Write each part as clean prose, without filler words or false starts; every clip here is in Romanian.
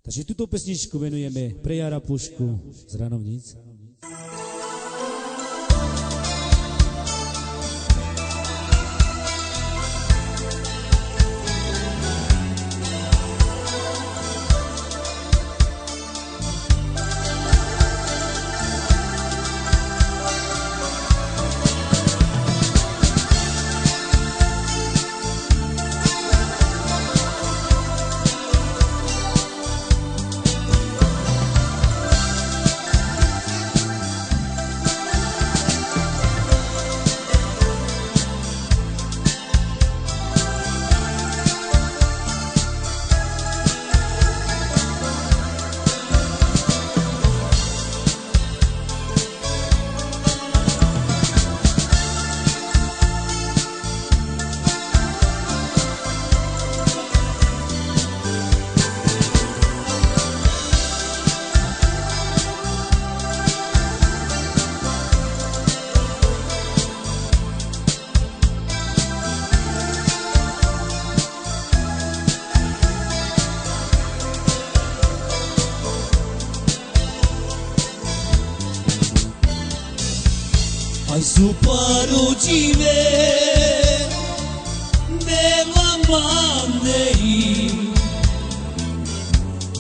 Takže tuto pesničku venujeme pre Jara Pušku z Ranovníc. Ai suparucime Neva mandei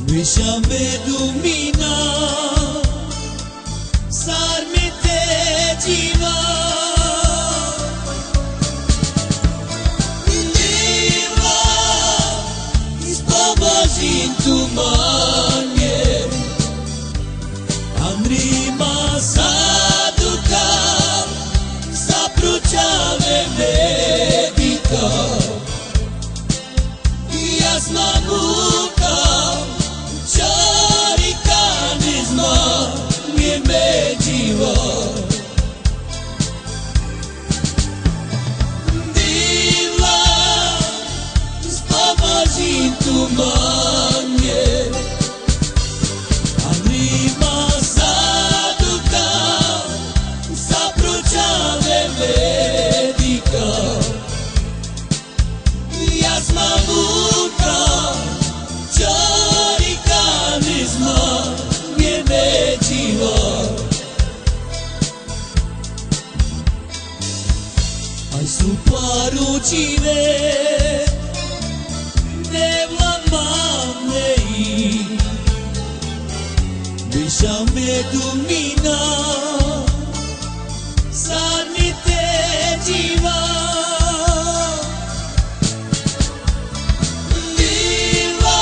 Vishame dumina Sarmite jiva Diva Ispavajin tumanye Andrima saduka Zapruciave medica Jasna muka Čarika nizma Mi međiva Divla Spavažin tumanje Andrima saduka Zapruciave medica Jasna muka Čarika nizma Mi međiva Ai suparucime Nevla mamei Vishame dumina Sarmite jiva Diva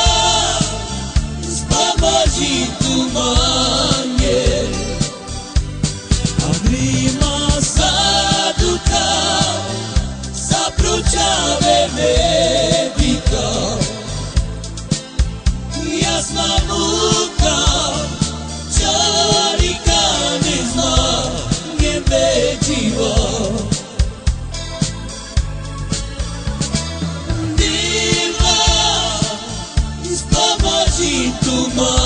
Spavaji tumanye Andrima saduka Zapruciave medica Jasna muka Čarika nizma Mi međiva Diva Ispavaži tumanje